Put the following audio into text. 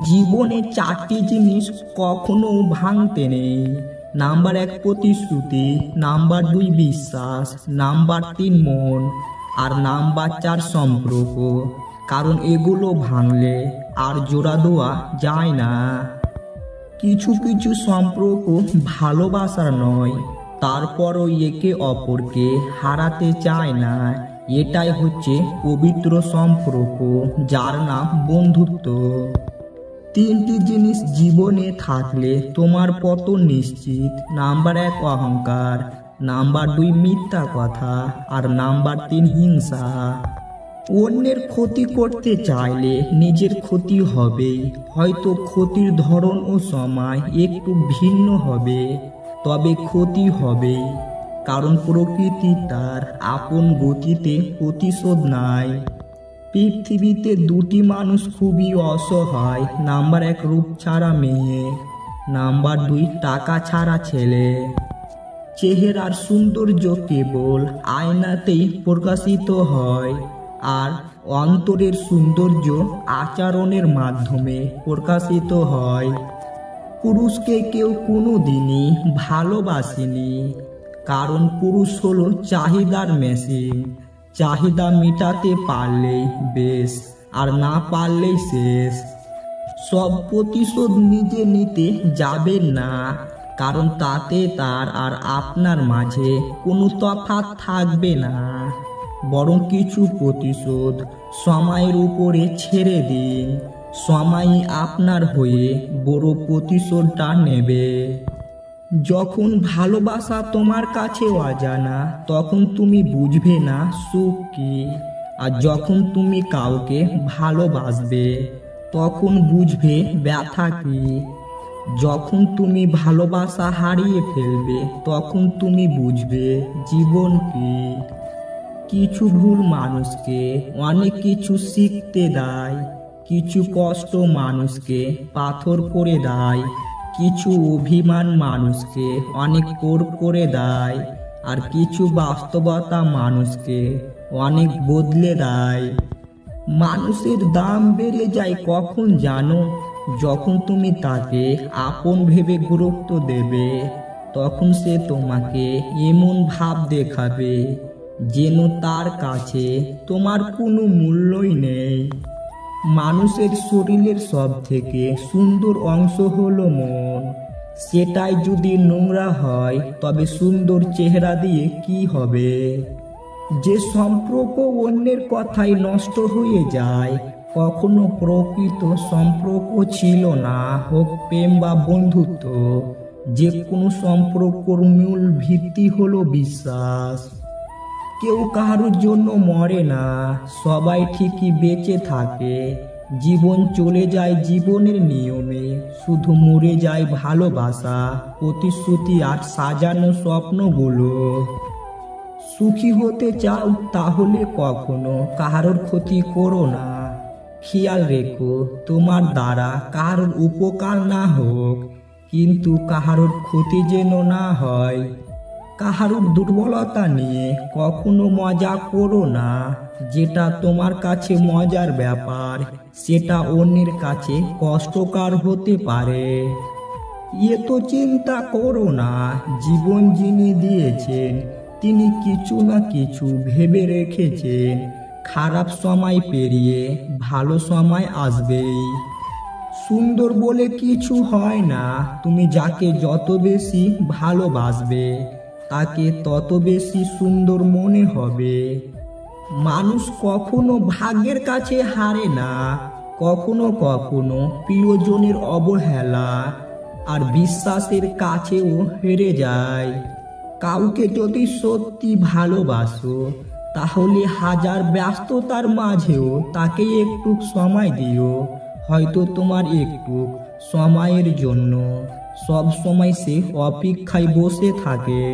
জীবনে চারটি জিনিস কখনো ভাঙতে নেই। নাম্বার 1 প্রতিশ্রুতি, নাম্বার 2 বিশ্বাস, নাম্বার 3 মন, আর নাম্বার 4 সম্পর্ক। কারণ এগুলো ভাঙলে আর জোড়া দেওয়া যায় না। কিছু কিছু সম্পর্ক ভালোবাসার নয়, তারপরও একে অপরকে হারাতে চায় না। এটাই হচ্ছে পবিত্র সম্পর্ক, যার নাম বন্ধুত্ব। 3টি জিনিস জীবনে থাকলে তোমার পতন নিশ্চিত। নাম্বার 1 অহংকার, নাম্বার 2 মিথ্যা কথা, আর নাম্বার 3 হিংসা। অন্যের ক্ষতি করতে চাইলে নিজের ক্ষতি হবে। হয়তো ক্ষতির ধরন ও সময় একটু ভিন্ন হবে, তবে ক্ষতি হবে। কারণ প্রকৃতি তার আপন গতিতে প্রতিশোধ নেয়। পৃথিবীতে 2টি মানুষ খুবই অসহায়। নাম্বার 1 রূপ ছাড়া মেয়ে, নাম্বার 2 টাকা ছাড়া ছেলে। চেহারার সৌন্দর্য কেবল আয়নাতেই প্রকাশিত হয়, আর অন্তরের সৌন্দর্য আচরণের মাধ্যমে প্রকাশিত হয়। পুরুষকে কেউ কোনোদিনই ভালোবাসেনি, কারণ পুরুষ হলো চাহিদার মেশিন। চাহিদা মেটাতে পারলেই বেশ, আর না পারলেই শেষ। সব প্রতিশোধ নিজে নিতে যাবেন না, কারণ তাতে তার আর আপনার মাঝে কোনো তফাৎ থাকবে না। বরং কিছু প্রতিশোধ সময়ের উপরে ছেড়ে দিন। সময়ই আপনার হয়ে বড় প্রতিশোধটা নেবে। যখন ভালোবাসা তোমার কাছে অজানা, তখন তুমি বুঝবে না সুখ কি। আর যখন তুমি কাউকে ভালোবাসবে, তখন বুঝবে ব্যথা কি। যখন তুমি ভালোবাসা হারিয়ে ফেলবে, তখন তুমি বুঝবে জীবন কি। কিছু ভুল মানুষকে অনেক কিছু শিখতে দেয়। কিছু কষ্ট মানুষকে পাথর করে দেয়। কিছু অভিমান মানুষকে অনেক করে দেয়, আর কিছু বাস্তবতা মানুষকে অনেক বদলে দেয়। মানুষের দাম বেড়ে যায় কখন জানো? যখন তুমি তাকে আপন ভেবে গুরুত্ব দেবে, তখন সে তোমাকে এমন ভাব দেখাবে যেন তার কাছে তোমার কোনো মূল্যই নেই। মানুষের শরীরের সব থেকে সুন্দর অংশ হলো মন। সেটাই যদি নোংরা হয়, তবে সুন্দর চেহারা দিয়ে কি হবে? যে সম্পর্ক অন্যের কথাই নষ্ট হয়ে যায়, কখনো প্রকৃত সম্পর্ক ছিল না। হোক প্রেম বা বন্ধুত্ব, যে কোনো সম্পর্কর মূল ভিত্তি হলো বিশ্বাস। কেউ কারোর জন্য মরে না, সবাই ঠিকই বেঁচে থাকে। জীবন চলে যায় জীবনের নিয়মে, শুধু মরে যায় ভালোবাসা, প্রতিশ্রুতি আর সাজানো স্বপ্নগুলো। সুখী হতে চাও তাহলে কখনো কারোর ক্ষতি করো না। খেয়াল রেখো তোমার দ্বারা কারোর উপকার না হোক, কিন্তু কারোর ক্ষতি যেন না হয়। কাহারুর দুর্বলতা নিয়ে কখনো মজা করো না। যেটা তোমার কাছে মজার ব্যাপার, সেটা অন্যের কাছে কষ্টকর হতে পারে। তো চিন্তা করো না, জীবন যিনি দিয়েছেন তিনি কিছু না কিছু ভেবে রেখেছেন। খারাপ সময় পেরিয়ে ভালো সময় আসবেই। সুন্দর বলে কিছু হয় না। তুমি যাকে যত বেশি ভালোবাসবে, তাকে তত বেশি সুন্দর মনে হবে। মানুষ কখনো ভাগ্যের কাছে হারে না, কখনো কখনো প্রিয়জনের অবহেলা আর বিশ্বাসের কাছেও হেরে যায়। কাউকে যদি সত্যি ভালোবাসো, তাহলে হাজার ব্যস্ততার মাঝেও তাকে একটু সময় দিও। হয়তো তোমার একটু সময়ের জন্য সব সময় সে অপেক্ষায় বসে থাকে।